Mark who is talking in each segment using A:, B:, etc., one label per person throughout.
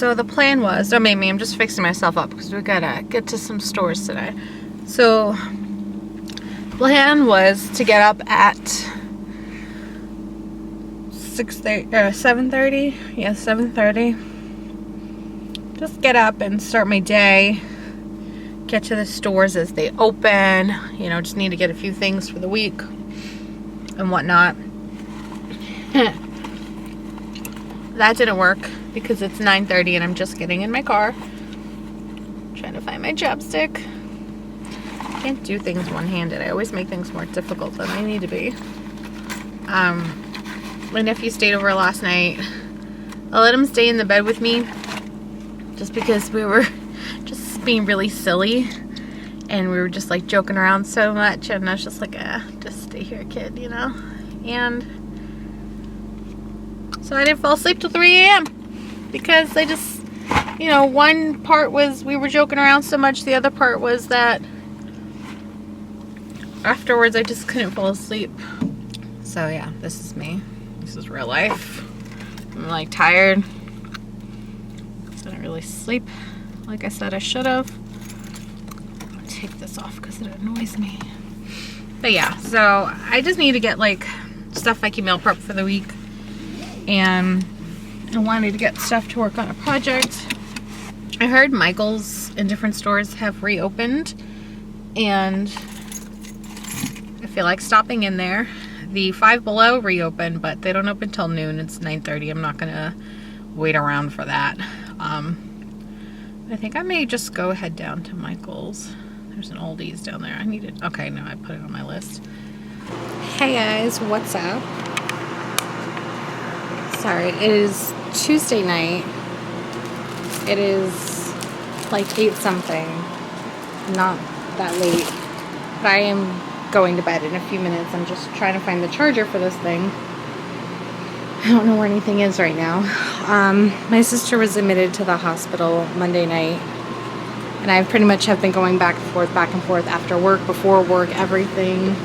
A: so the plan was, don't make me, I'm just fixing myself up because we gotta get to some stores today. So, plan was to get up at 7:30. Yeah, 7:30. Just get up and start my day. Get to the stores as they open. You know, just need to get a few things for the week and whatnot. That didn't work because it's 9:30 and I'm just getting in my car. Trying to find my chapstick. Can't do things one-handed. I always make things more difficult than they need to be. My nephew stayed over last night. I let him stay in the bed with me just because we were just being really silly and we were just like joking around so much, and I was just like, just stay here, kid, you know. And so I didn't fall asleep till 3 a.m. because I just, you know, one part was we were joking around so much, the other part was that afterwards I just couldn't fall asleep. So yeah, this is me. This is real life. I'm like tired. I didn't really sleep like I said I should have. I'll take this off because it annoys me. But yeah, so I just need to get like stuff I can meal prep for the week. And I wanted to get stuff to work on a project. I heard Michael's in different stores have reopened, and I feel like stopping in there. The Five Below reopened, but they don't open till noon. It's 9:30. I'm not gonna wait around for that. I think I may just go head down to Michael's. There's an Aldi's down there. I need it. Okay, no, I put it on my list. Hey guys, what's up? Sorry, it is Tuesday night. It is like 8 something. Not that late. But I am going to bed in a few minutes. I'm just trying to find the charger for this thing. I don't know where anything is right now. My sister was admitted to the hospital Monday night. And I pretty much have been going back and forth after work, before work, everything.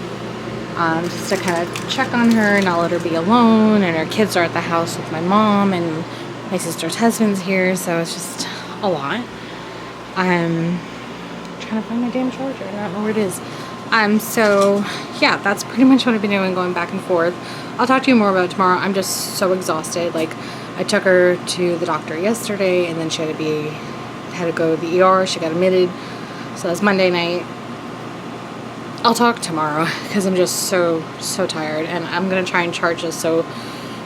A: Just to kind of check on her and not let her be alone. And her kids are at the house with my mom, and my sister's husband's here, so it's just a lot. I'm trying to find my damn charger. I don't know where it is. So yeah, that's pretty much what I've been doing, going back and forth. I'll talk to you more about it tomorrow. I'm just so exhausted. Like, I took her to the doctor yesterday, and then she had to go to the ER. She got admitted. So that's Monday night. I'll talk tomorrow because I'm just so tired, and I'm gonna try and charge this, so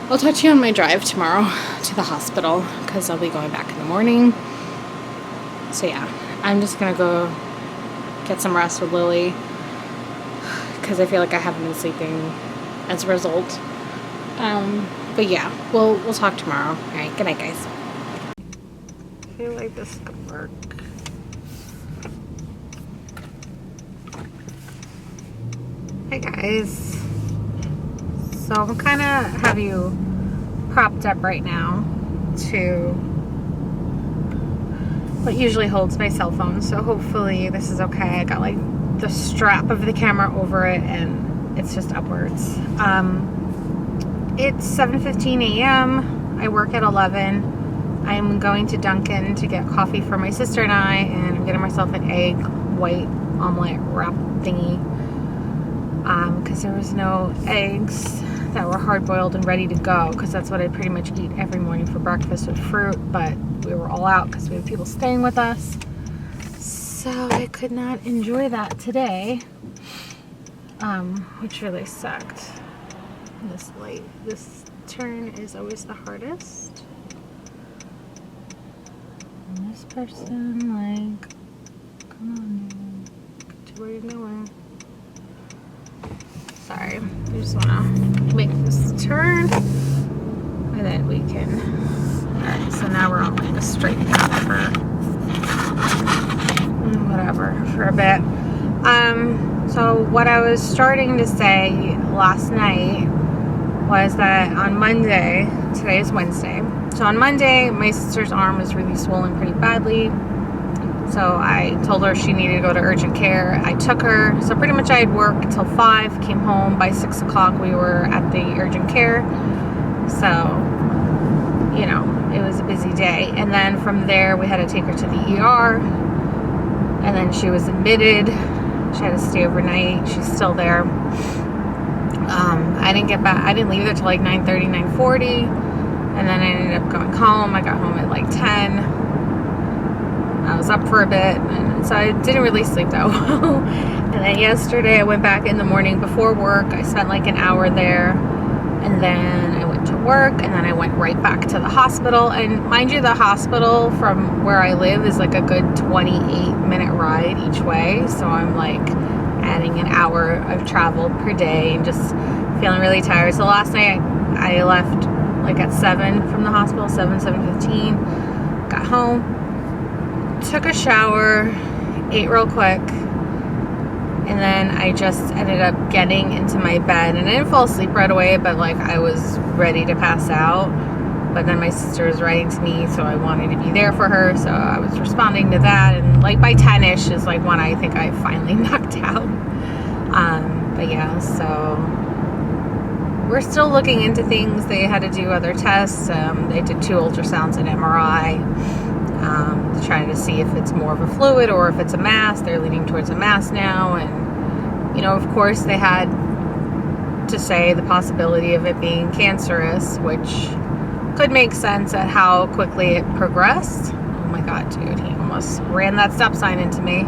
A: I'll talk to you on my drive tomorrow to the hospital because I'll be going back in the morning. So yeah, I'm just gonna go get some rest with Lily because I feel like I haven't been sleeping as a result. But yeah, we'll talk tomorrow. All right, good night, guys. I feel like this could work. Hey guys, so I'm kind of have you propped up right now to what usually holds my cell phone, so hopefully this is okay. I got like the strap of the camera over it and it's just upwards. It's 7:15 a.m. I work at 11. I'm going to Dunkin' to get coffee for my sister and I, and I'm getting myself an egg white omelet wrap thingy. Because there was no eggs that were hard-boiled and ready to go, because that's what I pretty much eat every morning for breakfast with fruit, but we were all out because we have people staying with us, so I could not enjoy that today, which really sucked. This turn is always the hardest, and this person, like, come on, dude, get to where you're going. Sorry, I just want to make this turn, and then we can. Alright, so now we're on like a straight path for a bit. So what I was starting to say last night was that on Monday, today is Wednesday, so on Monday my sister's arm was really swollen pretty badly. So I told her she needed to go to urgent care. I took her. So pretty much I had work until 5, came home by 6 o'clock. We were at the urgent care. So, you know, it was a busy day. And then from there, we had to take her to the ER. And then she was admitted. She had to stay overnight. She's still there. I didn't get back. I didn't leave there till like 9:30, 9:40. And then I ended up going home. I got home at like 10. I was up for a bit. And so I didn't really sleep that well. And then yesterday I went back in the morning before work. I spent like an hour there. And then I went to work. And then I went right back to the hospital. And mind you, the hospital from where I live is like a good 28-minute ride each way. So I'm like adding an hour of travel per day and just feeling really tired. So last night I left like at 7 from the hospital, 7:15. Got home, took a shower, ate real quick, and then I just ended up getting into my bed. And I didn't fall asleep right away, but like I was ready to pass out. But then my sister was writing to me, so I wanted to be there for her. So I was responding to that, and like by 10-ish is like when I think I finally knocked out. But yeah, so we're still looking into things. They had to do other tests. They did 2 ultrasounds and MRI to try to see if it's more of a fluid or if it's a mass. They're leaning towards a mass now. And, you know, of course they had to say the possibility of it being cancerous, which could make sense at how quickly it progressed. Oh my God, dude, he almost ran that stop sign into me.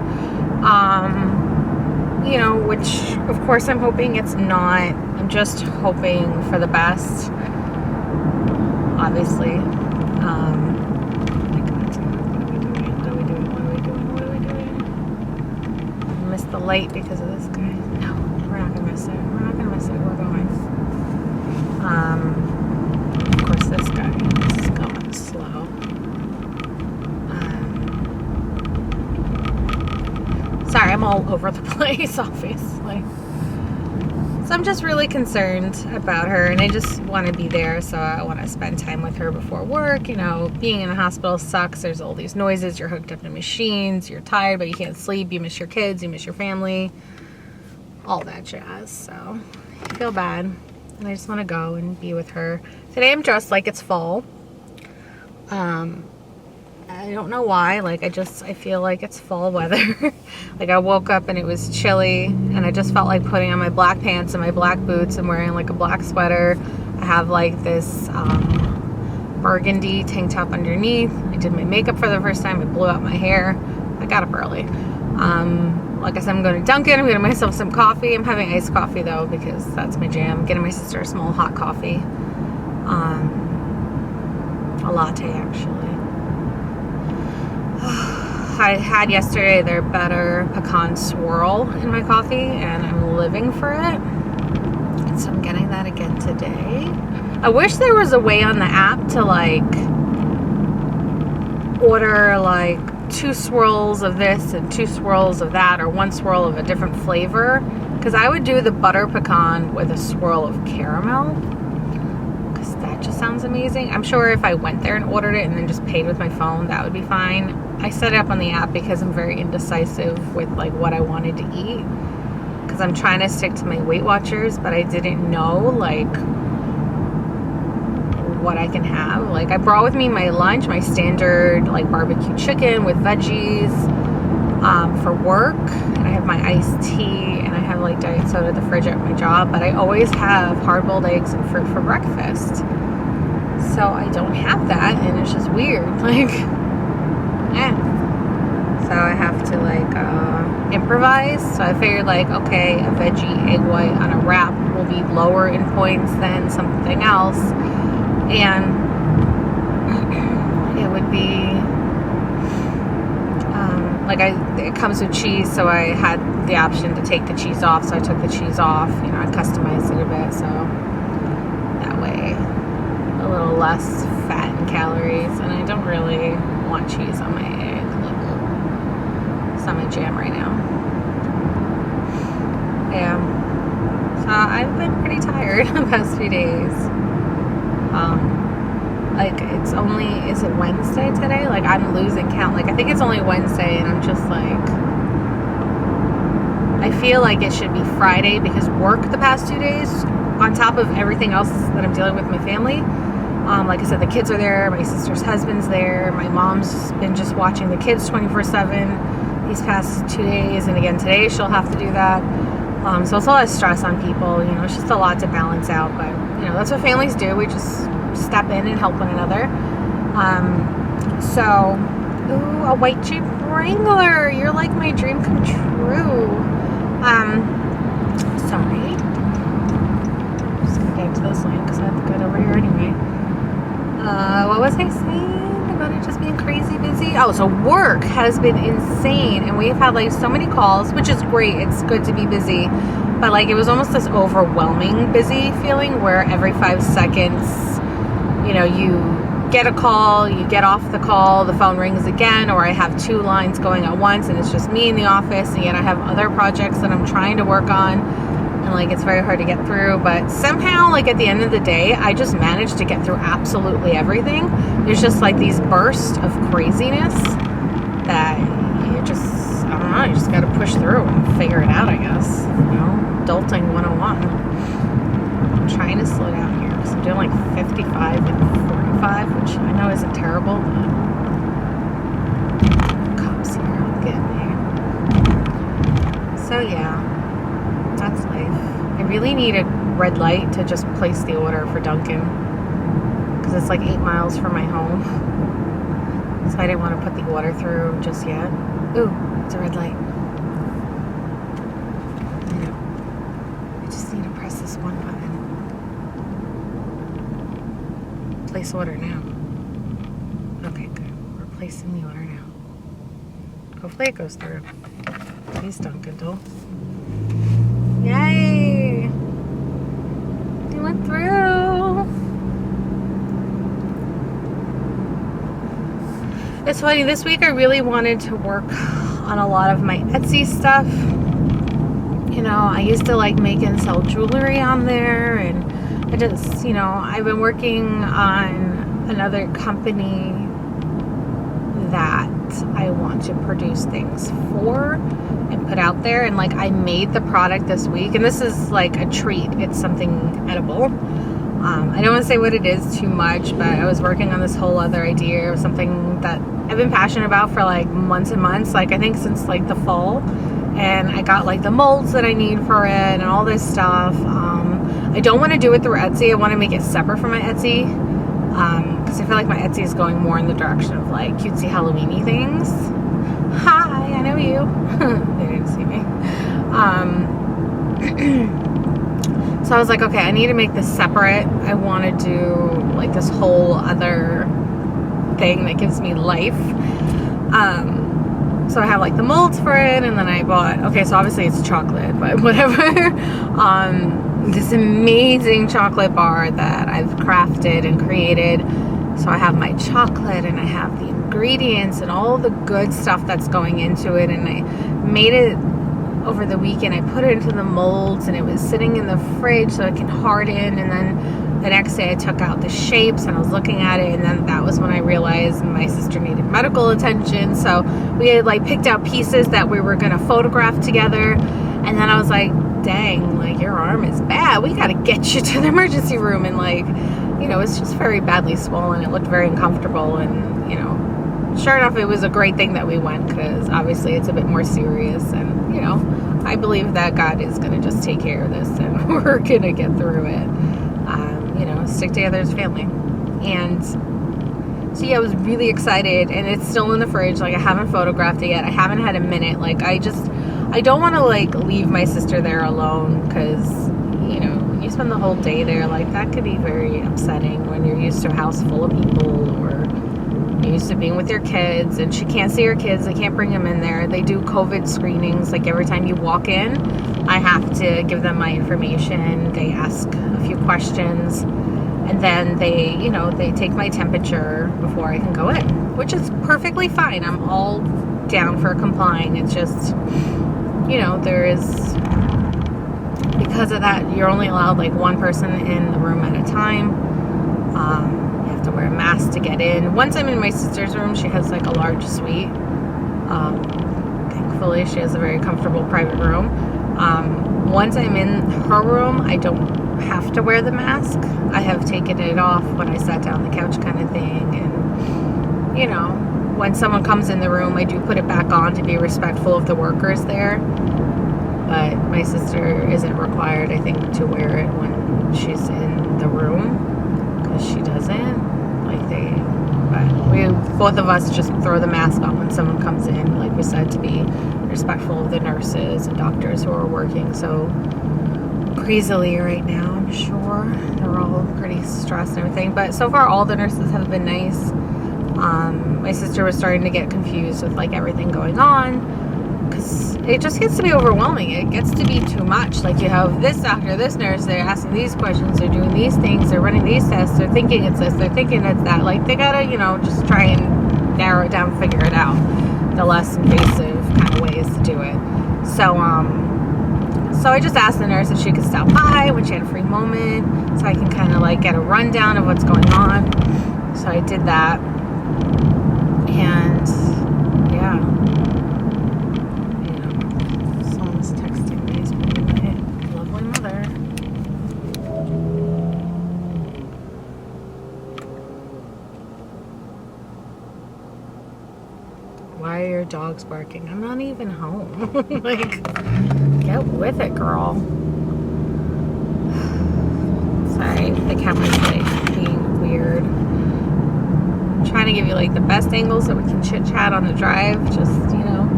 A: You know, which of course I'm hoping it's not. I'm just hoping for the best, obviously. Oh my God, what are we doing? I missed the light because of this guy. No, we're not gonna miss it. We're going. Of course this guy is going slow. Sorry, I'm all over the place, obviously. So I'm just really concerned about her, and I just want to be there. So I want to spend time with her before work. You know, being in a hospital sucks. There's all these noises. You're hooked up to machines. You're tired, but you can't sleep. You miss your kids. You miss your family. All that jazz. So I feel bad, and I just want to go and be with her. Today I'm dressed like it's fall. I don't know why. Like I feel like it's fall weather. Like I woke up and it was chilly, and I just felt like putting on my black pants and my black boots and wearing like a black sweater. I have like this burgundy tank top underneath. I did my makeup for the first time. I blew out my hair. I got up early. Like I said, I'm going to Dunkin'. I'm getting myself some coffee. I'm having iced coffee though because that's my jam. I'm getting my sister a small hot coffee. A latte actually. I had yesterday their better pecan swirl in my coffee, and I'm living for it. So I'm getting that again today. I wish there was a way on the app to like order like 2 swirls of this and 2 swirls of that, or 1 swirl of a different flavor. Because I would do the butter pecan with a swirl of caramel. Because that just sounds amazing. I'm sure if I went there and ordered it and then just paid with my phone, that would be fine. I set it up on the app because I'm very indecisive with like what I wanted to eat, because I'm trying to stick to my Weight Watchers, but I didn't know like what I can have. Like I brought with me my lunch, my standard like barbecue chicken with veggies for work, and I have my iced tea, and I have like diet soda at the fridge at my job, but I always have hard-boiled eggs and fruit for breakfast. So I don't have that, and it's just weird. Like so I have to like improvise. So I figured like, okay, a veggie egg white on a wrap will be lower in points than something else, and it would be like it comes with cheese, so I had the option to take the cheese off, so I took the cheese off. You know, I customized it a bit, so that way a little less fat and calories, and I don't really want cheese on my egg. It's not my jam right now. Yeah. So I've been pretty tired the past few days. Like it's only, is it Wednesday today? Like I'm losing count. Like I think it's only Wednesday, and I'm just like, I feel like it should be Friday because work the past 2 days, on top of everything else that I'm dealing with my family, Like I said, the kids are there. My sister's husband's there. My mom's been just watching the kids 24/7 these past 2 days. And again, today she'll have to do that. So it's a lot of stress on people. It's just a lot to balance out. But, that's what families do. We just step in and help one another. Ooh, a white Jeep Wrangler. You're like my dream come true. Sorry. I'm just gonna get into this lane because I have to go over here anyway. What was I saying about it just being crazy busy? Oh, so work has been insane, and we've had like so many calls, which is great. It's good to be busy, but like it was almost this overwhelming busy feeling where every 5 seconds, you get a call, you get off the call, the phone rings again, or I have 2 lines going at once and it's just me in the office, and yet I have other projects that I'm trying to work on, and like it's very hard to get through. But somehow, like at the end of the day, I just managed to get through absolutely everything. There's just like these bursts of craziness that I don't know, you just gotta push through and figure it out, I guess. Adulting 101. I'm trying to slow down here because I'm doing like 55 and 45, which I know isn't terrible, but cops here will get me. So yeah, that's life. I really need a red light to just place the order for Dunkin', because it's like 8 miles from my home. So I didn't want to put the order through just yet. Ooh, it's a red light. I know. I just need to press this one button. Place order now. Okay, good. We're placing the order now. Hopefully it goes through. Please, Dunkin'. Yay! It went through. It's funny, this week I really wanted to work on a lot of my Etsy stuff. I used to like make and sell jewelry on there, and I just, I've been working on another company that I want to produce things for and put out there. And like I made the product this week, and this is like a treat. It's something edible. I don't want to say what it is too much, but I was working on this whole other idea of something that I've been passionate about for like months and months, like I think since like the fall. And I got like the molds that I need for it and all this stuff. I don't want to do it through Etsy. I want to make it separate from my Etsy, because I feel like my Etsy is going more in the direction of like cutesy Halloweeny things. Hi, I know you. They didn't see me. So I was like, okay, I need to make this separate. I want to do like this whole other thing that gives me life. So I have like the molds for it, and then I bought, okay, so obviously it's chocolate, but whatever. This amazing chocolate bar that I've crafted and created. So I have my chocolate, and I have the ingredients and all the good stuff that's going into it, and I made it over the weekend. I put it into the molds, and it was sitting in the fridge so it can harden, and then the next day I took out the shapes and I was looking at it, and then that was when I realized my sister needed medical attention. So we had like picked out pieces that we were going to photograph together, and then I was like, dang, like your arm is bad, we got to get you to the emergency room. And like, it's just very badly swollen. It looked very uncomfortable, and sure enough, it was a great thing that we went, because obviously it's a bit more serious, and I believe that God is going to just take care of this, and we're going to get through it. Stick together as family. And so yeah, I was really excited, and it's still in the fridge. Like I haven't photographed it yet. I haven't had a minute. Like I don't want to like leave my sister there alone, because when you spend the whole day there, like that could be very upsetting when you're used to a house full of people, or you're used to being with your kids, and she can't see her kids. They can't bring them in there. They do COVID screenings. Like every time you walk in, I have to give them my information. They ask a few questions, and then they take my temperature before I can go in, which is perfectly fine. I'm all down for complying. It's just, there is, because of that, you're only allowed like one person in the room at a time. You have to wear a mask to get in. Once I'm in my sister's room, she has like a large suite. Thankfully, she has a very comfortable private room. Once I'm in her room, I don't have to wear the mask. I have taken it off when I sat down on the couch kind of thing. And, you know, when someone comes in the room, I do put it back on to be respectful of the workers there. But my sister isn't required, I think, to wear it when she's in the room, because she doesn't. Like, both of us just throw the mask on when someone comes in, like we said, to be respectful of the nurses and doctors who are working so crazily right now. I'm sure they're all pretty stressed and everything, but so far all the nurses have been nice. My sister was starting to get confused with like everything going on, because it just gets to be overwhelming. It gets to be too much. Like, you have this doctor, this nurse, they're asking these questions, they're doing these things, they're running these tests, they're thinking it's this, they're thinking it's that. Like, they gotta, you know, just try and narrow it down, figure it out, the less invasive kind of ways to do it. So I just asked the nurse if she could stop by when she had a free moment, so I can kind of like get a rundown of what's going on. So I did that, and yeah. Texting me, my lovely mother. Why are your dogs barking? I'm not even home. Like, get with it, girl. Sorry, the camera's like being weird. I'm trying to give you like the best angle so we can chit chat on the drive. Just, you know.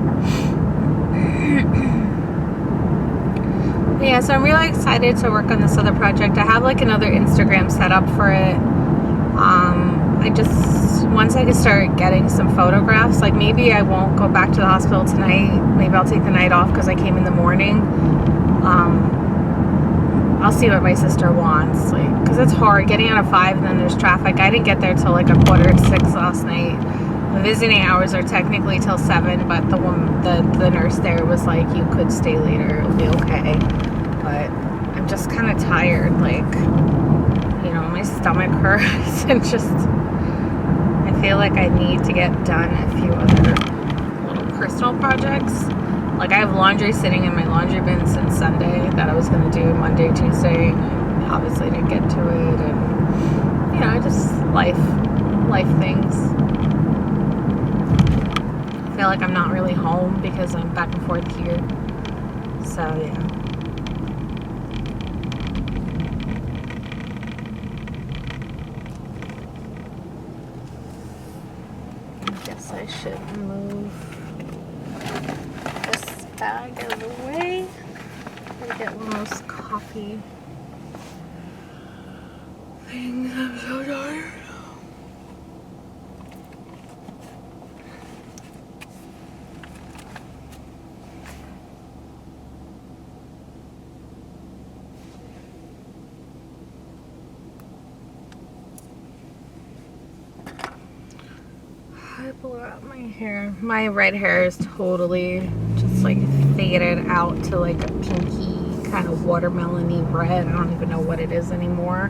A: Yeah, so I'm really excited to work on this other project. I have like another Instagram set up for it. I just, once I can start getting some photographs, like maybe I won't go back to the hospital tonight. Maybe I'll take the night off because I came in the morning. I'll see what my sister wants, like, because it's hard getting out of 5 and then there's traffic. I didn't get there till like 5:45 last night. The visiting hours are technically till 7, but the nurse there was like, you could stay later, it'll be okay. But I'm just kind of tired, like, you know, my stomach hurts, and just, I feel like I need to get done a few other little personal projects. Like, I have laundry sitting in my laundry bin since Sunday that I was going to do Monday, Tuesday, and obviously didn't get to it, and, you know, just life things. I feel like I'm not really home because I'm back and forth here. So, yeah. I guess I should move this bag out of the way and get one of those coffee things. I'm so tired. I blew out my hair. My red hair is totally just like faded out to like a pinky kind of watermelon-y red. I don't even know what it is anymore.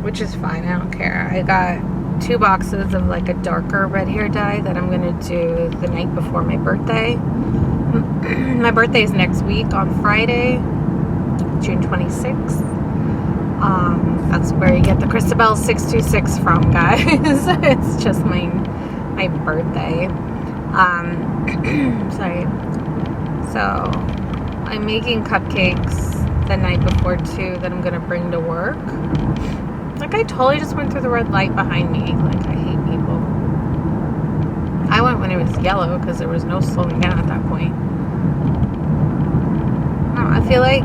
A: Which is fine, I don't care. I got 2 boxes of like a darker red hair dye that I'm gonna do the night before my birthday. My birthday is next week on Friday, June 26th. That's where you get the KRISTABELL626 from, guys. It's just my birthday. Sorry. So I'm making cupcakes the night before too that I'm gonna bring to work. Like, I totally just went through the red light behind me. Like, I hate people. I went when it was yellow because there was no slowing down at that point. I feel like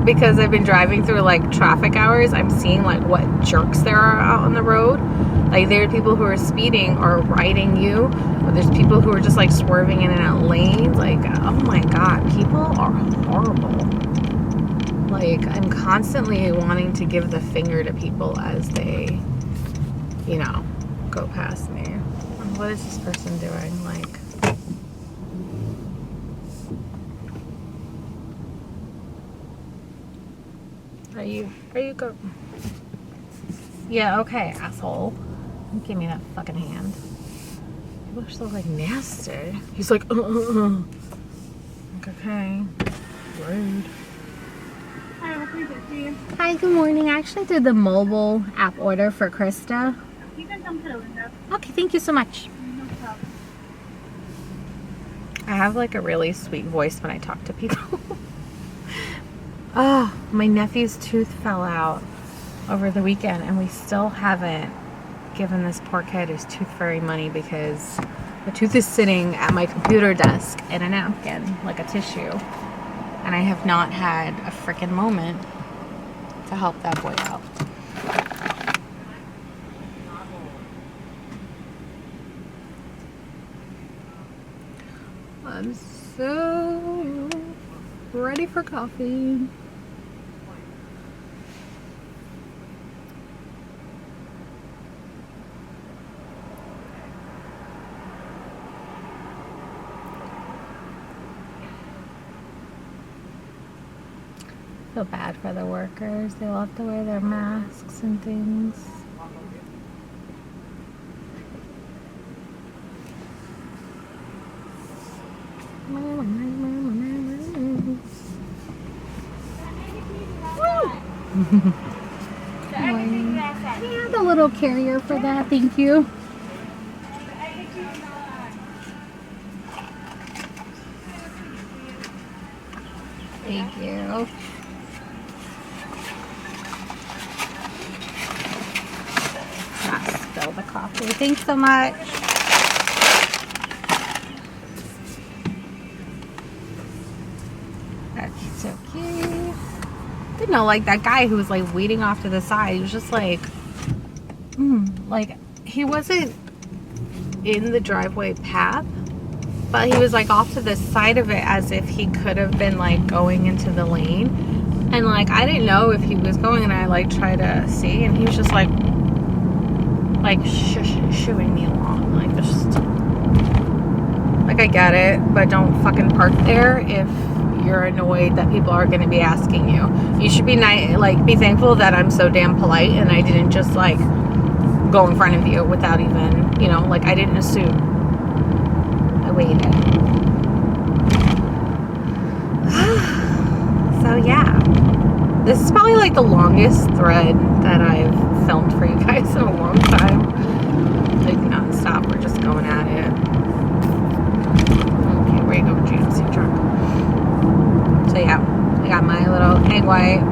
A: because I've been driving through like traffic hours, I'm seeing like what jerks there are out on the road. Like, there are people who are speeding or riding you, or there's people who are just like swerving in and out lanes. Like, oh my god, people are horrible. Like, I'm constantly wanting to give the finger to people as they, you know, go past me. What is this person doing? Like, are you go? Yeah, okay, asshole. Don't give me that fucking hand. People are so like nasty. He's like, Like, okay, rude. Hi, good morning. I actually did the mobile app order for Krista.
B: You can come to the window.
A: Okay, thank you so much.
B: No problem.
A: I have like a really sweet voice when I talk to people. Oh, my nephew's tooth fell out over the weekend and we still haven't given this poor kid his tooth fairy money because the tooth is sitting at my computer desk in a napkin, like a tissue. And I have not had a freaking moment to help that boy out. I'm so ready for coffee. Feel bad for the workers. They all have to wear their masks and things. Yeah, the little carrier for that. Thank you. Thank you. Spill the coffee. Thanks so much. That's so cute. Didn't know, like that guy who was like waiting off to the side. He was just like, like he wasn't in the driveway path, but he was like off to the side of it as if he could have been like going into the lane. And like I didn't know if he was going, and I like tried to see, and he was just like shooing me along, like just like I get it, but don't fucking park there if you're annoyed that people are going to be asking you. You should be nice, like be thankful that I'm so damn polite and I didn't just like go in front of you without even, you know, like I didn't assume. I waited. So yeah, this is probably like the longest thread that I've filmed for you guys in a long time. Like non-stop, we're just going at it. Okay, where you go, James? Your truck. So yeah, I got my little egg white,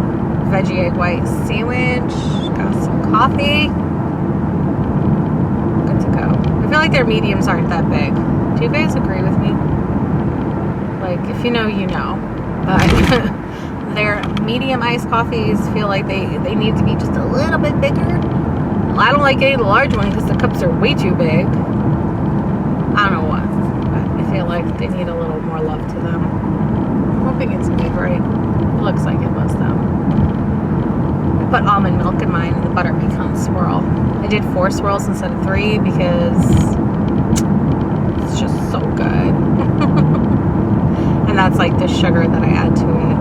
A: veggie egg white sandwich. Got some coffee. Good to go. I feel like their mediums aren't that big. Do you guys agree with me? Like, if you know, you know. But their medium iced coffees feel like they need to be just a little bit bigger. I don't like getting the large one because the cups are way too big. I don't know what, but I feel like they need a little more love to them. I'm hoping it's made right. It looks like it was though. I put almond milk in mine and the butter pecan swirl. I did 4 swirls instead of 3 because it's just so good. And that's like the sugar that I add to it.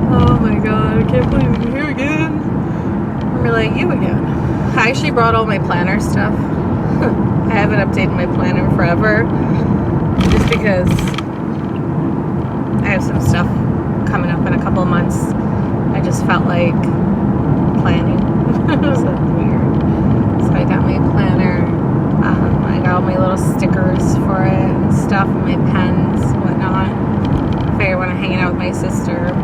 A: Oh my god, I can't believe I'm here again. We're like, you again. I actually brought all my planner stuff. I haven't updated my planner forever. Just because I have some stuff coming up in a couple of months. I just felt like planning. It was weird. So I got my planner. I got all my little stickers for it and stuff, and my pens, whatnot. If I want to hang out with my sister.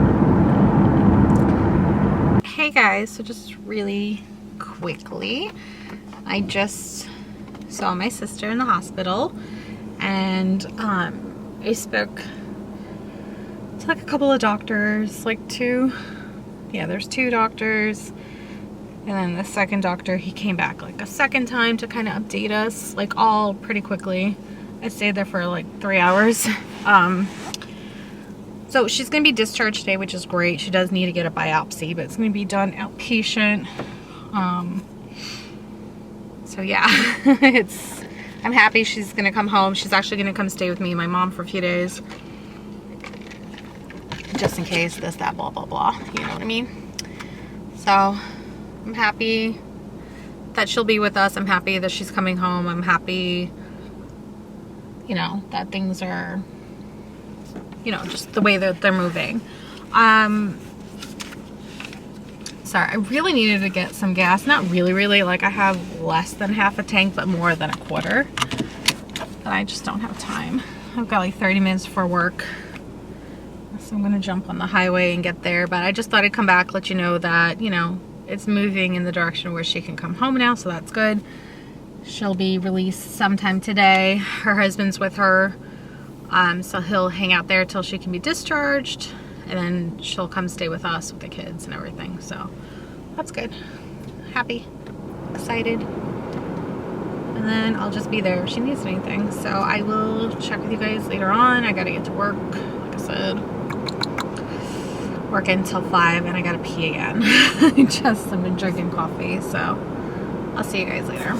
A: Hey guys, so just really quickly, I just saw my sister in the hospital, and I spoke to like a couple of doctors, like 2. Yeah, there's 2 doctors. And then the second doctor, he came back like a second time to kind of update us, like all pretty quickly. I stayed there for like 3 hours. So she's going to be discharged today, which is great. She does need to get a biopsy, but it's going to be done outpatient. So yeah, I'm happy she's going to come home. She's actually going to come stay with me and my mom for a few days. Just in case this, that, blah, blah, blah. You know what I mean? So I'm happy that she'll be with us. I'm happy that she's coming home. I'm happy you know, that things are, you know, just the way that they're moving. Sorry, I really needed to get some gas. Not really, like I have less than half a tank, but more than a quarter. But I just don't have time. I've got like 30 minutes for work. So I'm gonna jump on the highway and get there. But I just thought I'd come back, let you know that, you know, it's moving in the direction where she can come home now, so that's good. She'll be released sometime today. Her husband's with her. So he'll hang out there till she can be discharged. And then she'll come stay with us with the kids and everything. So that's good. Happy, excited. And then I'll just be there if she needs anything. So I will check with you guys later on. I gotta get to work, like I said. Work until 5 and I gotta pee again. I've been drinking coffee. So I'll see you guys later.